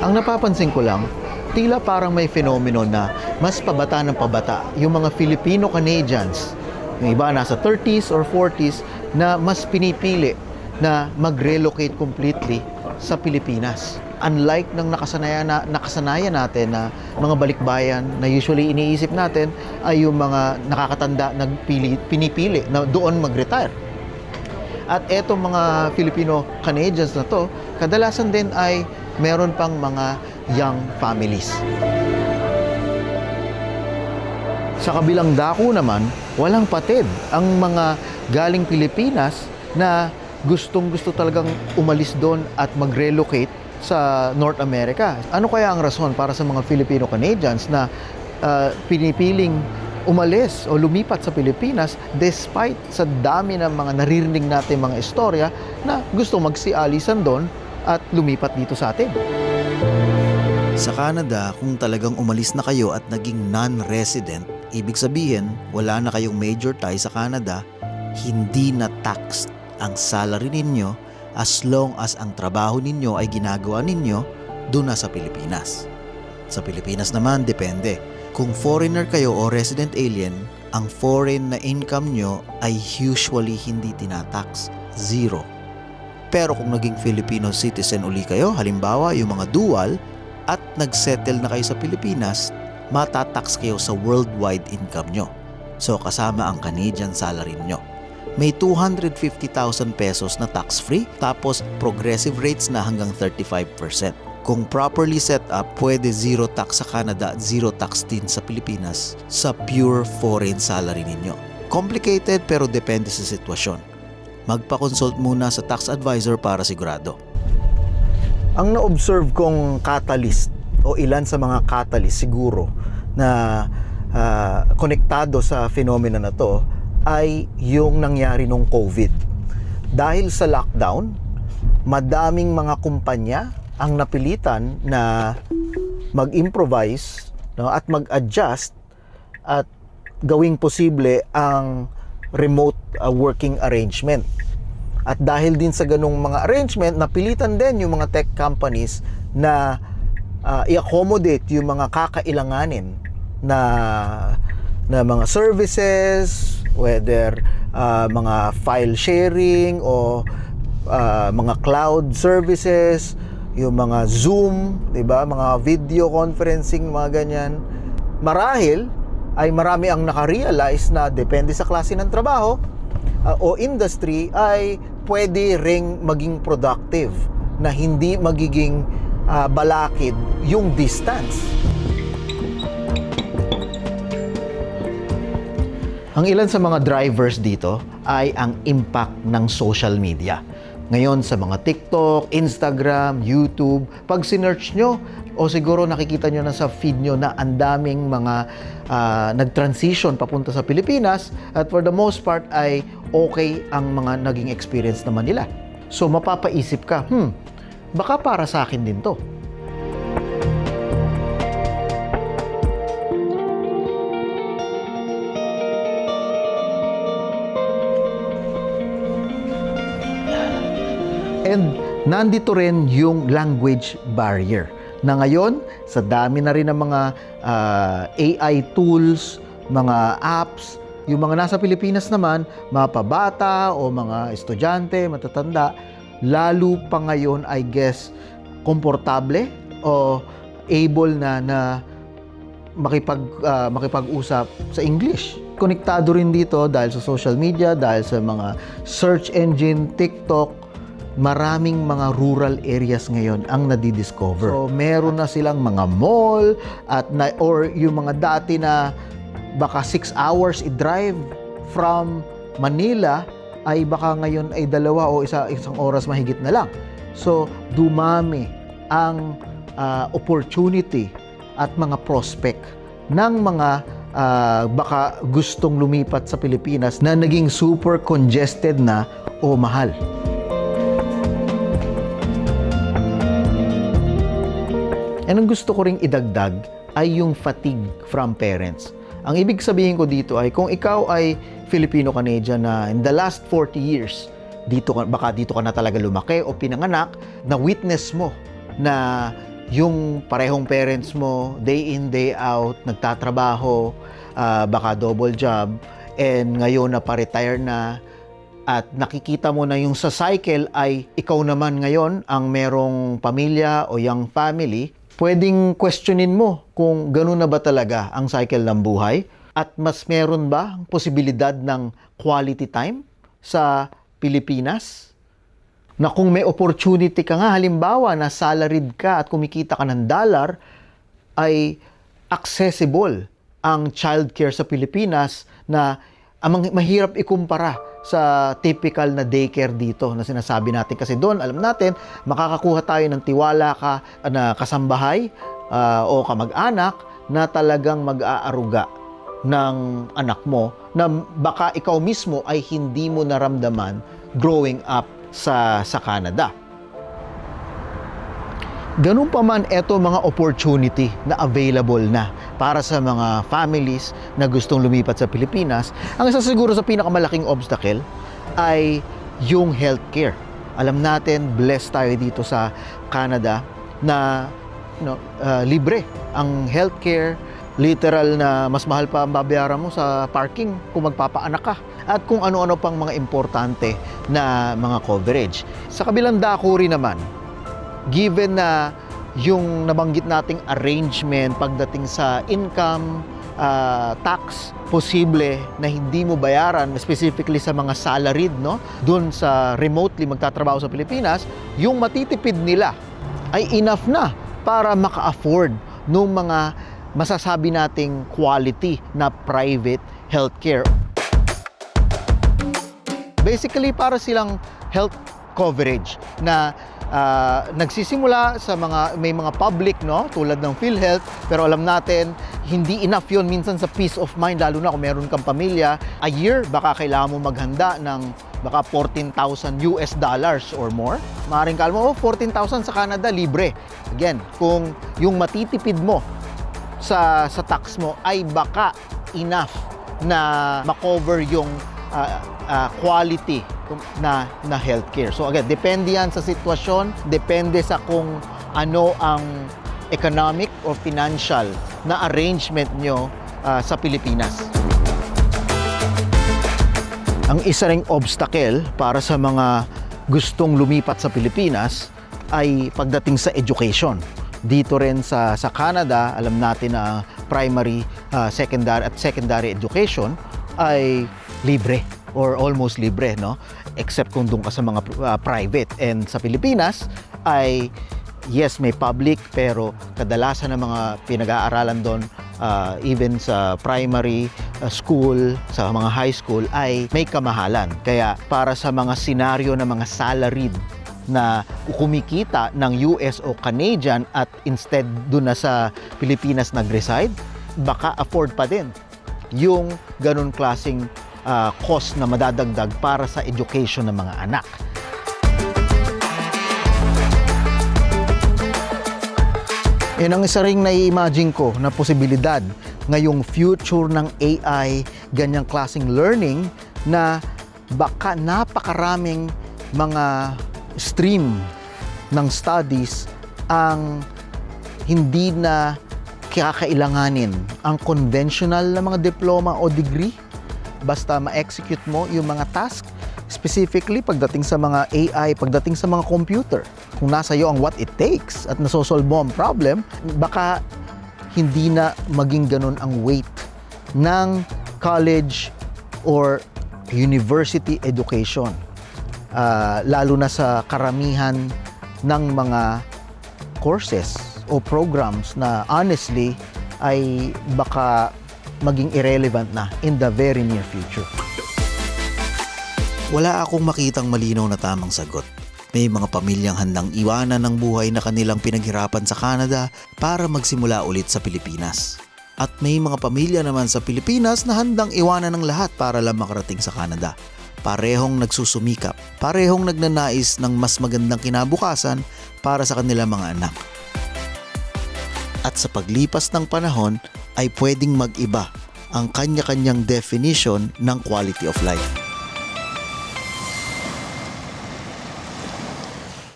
Ang napapansin ko lang, tila parang may phenomenon na mas pabata ng pabata yung mga Filipino-Canadians, yung iba nasa 30s or 40s, na mas pinipili na mag-relocate completely sa Pilipinas. Unlike ng nakasanayan natin na mga balikbayan na usually iniisip natin ay yung mga nakakatanda pinipili na doon mag-retire. At etong mga Filipino-Canadians na to, kadalasan din ay meron pang mga young families. Sa kabilang dako naman, walang patid ang mga galing Pilipinas na gustong-gusto talagang umalis doon at mag-relocate sa North America. Ano kaya ang rason para sa mga Filipino-Canadians na pinipiling umalis o lumipat sa Pilipinas despite sa dami ng mga naririnig natin mga istorya na gusto magsialisan doon at lumipat dito sa atin? Sa Canada, kung talagang umalis na kayo at naging non-resident, ibig sabihin wala na kayong major tie sa Canada, hindi na taxed ang salary ninyo as long as ang trabaho ninyo ay ginagawa ninyo doon na sa Pilipinas. Sa Pilipinas naman, depende. Kung foreigner kayo o resident alien, ang foreign na income nyo ay usually hindi tinatax. Zero. Pero kung naging Filipino citizen uli kayo, halimbawa yung mga dual, at nagsettle na kayo sa Pilipinas, matatax kayo sa worldwide income nyo. So kasama ang Canadian salary nyo. May 250,000 pesos na tax-free, tapos progressive rates na hanggang 35%. Kung properly set up, pwede zero tax sa Canada, zero tax din sa Pilipinas sa pure foreign salary ninyo. Complicated pero depende sa sitwasyon. Magpa-consult muna sa tax advisor para sigurado. Ang na-observe kong catalyst o ilan sa mga catalyst siguro na konektado sa phenomena na to ay yung nangyari nung COVID. Dahil sa lockdown, madaming mga kumpanya ang napilitan na mag-improvise, no, at mag-adjust at gawing posible ang remote working arrangement. At dahil din sa ganung mga arrangement, napilitan din yung mga tech companies na i-accommodate yung mga kakailanganin na mga services, whether mga file sharing o mga cloud services, yung mga Zoom, 'di ba? Mga video conferencing, mga ganyan. Marahil ay marami ang naka-realize na depende sa klase ng trabaho o industry ay pwede ring maging productive na hindi magiging balakid yung distance. Ang ilan sa mga drivers dito ay ang impact ng social media. Ngayon sa mga TikTok, Instagram, YouTube, pag sinearch nyo o siguro nakikita nyo na sa feed nyo na ang daming mga nag-transition papunta sa Pilipinas at for the most part ay okay ang mga naging experience naman nila. So mapapaisip ka, baka para sa akin din to. And nandito rin yung language barrier na ngayon sa dami na rin ng mga AI tools, mga apps, yung mga nasa Pilipinas naman, mga pabata o mga estudyante, matatanda, lalo pa ngayon I guess komportable o able na makipag-usap sa English. Konektado rin dito dahil sa social media, dahil sa mga search engine, TikTok, maraming mga rural areas ngayon ang nadidiscover. So, meron na silang mga mall or yung mga dati na baka 6 hours i-drive from Manila ay baka ngayon ay 2 o isang oras mahigit na lang. So, dumami ang opportunity at mga prospect ng mga baka gustong lumipat sa Pilipinas na naging super congested na o mahal. And ang gusto ko ring idagdag ay yung fatigue from parents. Ang ibig sabihin ko dito ay kung ikaw ay Filipino-Canadian na in the last 40 years, baka dito ka na talaga lumaki o pinanganak, na witness mo na yung parehong parents mo, day in, day out, nagtatrabaho, baka double job, and ngayon na pa-retire na, at nakikita mo na yung sa cycle ay ikaw naman ngayon ang merong pamilya o young family, pwedeng questionin mo kung ganun na ba talaga ang cycle ng buhay at mas meron ba ang posibilidad ng quality time sa Pilipinas? Na kung may opportunity ka nga, halimbawa na salaried ka at kumikita ka ng dollar, ay accessible ang childcare sa Pilipinas na mahirap ikumpara sa typical na daycare dito na sinasabi natin. Kasi doon, alam natin, makakakuha tayo ng tiwala ka na kasambahay o kamag-anak na talagang mag-aaruga ng anak mo na baka ikaw mismo ay hindi mo naramdaman growing up sa Canada. Ganun pa man, eto mga opportunity na available na para sa mga families na gustong lumipat sa Pilipinas. Ang isa siguro sa pinakamalaking obstacle ay yung healthcare. Alam natin, blessed tayo dito sa Canada na libre ang healthcare. Literal na mas mahal pa ang babayaran mo sa parking kung magpapaanak ka. At kung ano-ano pang mga importante na mga coverage. Sa kabilang dako rin naman, given na yung nabanggit nating arrangement pagdating sa income, tax, posible na hindi mo bayaran, specifically sa mga salaried, no? Doon sa remotely magtatrabaho sa Pilipinas, yung matitipid nila ay enough na para maka-afford ng mga masasabi nating quality na private healthcare. Basically, para silang health coverage na nagsisimula sa may mga public, no, tulad ng PhilHealth, pero alam natin hindi enough yun minsan sa peace of mind, lalo na kung meron kang pamilya. A year, baka kailangan mo maghanda ng baka $14,000 or more. Maaaring kalmo, 14,000 sa Canada, libre. Again, kung yung matitipid mo sa tax mo ay baka enough na makover yung quality na healthcare. So again, depende yan sa sitwasyon, depende sa kung ano ang economic or financial na arrangement nyo sa Pilipinas. Ang isa ring obstacle para sa mga gustong lumipat sa Pilipinas ay pagdating sa education. Dito rin sa Canada, alam natin na primary, secondary education ay libre or almost libre, no? Except kung doon ka sa mga private. And sa Pilipinas ay yes, may public, pero kadalasan ng mga pinag-aaralan doon, even sa primary school, sa mga high school, ay may kamahalan. Kaya para sa mga senaryo ng mga salaried na kumikita ng US o Canadian at instead doon na sa Pilipinas nag-reside, baka afford pa din yung ganun klaseng cost na madadagdag para sa education ng mga anak. Yan ang isa ring nai-imagine ko na posibilidad ngayong future ng AI, ganyang klaseng learning, na baka napakaraming mga stream ng studies ang hindi na kakailanganin ang conventional na mga diploma o degree. Basta ma-execute mo yung mga task, specifically pagdating sa mga AI, pagdating sa mga computer. Kung nasa iyo ang what it takes at nasosolve mo ang problem, baka hindi na maging ganun ang weight ng college or university education. Lalo na sa karamihan ng mga courses o programs na honestly ay baka maging irrelevant na in the very near future. Wala akong makitang malinaw na tamang sagot. May mga pamilyang handang iwanan ng buhay na kanilang pinaghirapan sa Canada para magsimula ulit sa Pilipinas. At may mga pamilya naman sa Pilipinas na handang iwanan ng lahat para lang makarating sa Canada. Parehong nagsusumikap, parehong nagnanais ng mas magandang kinabukasan para sa kanilang mga anak. At sa paglipas ng panahon ay pwedeng mag-iba ang kanya-kanyang definition ng quality of life.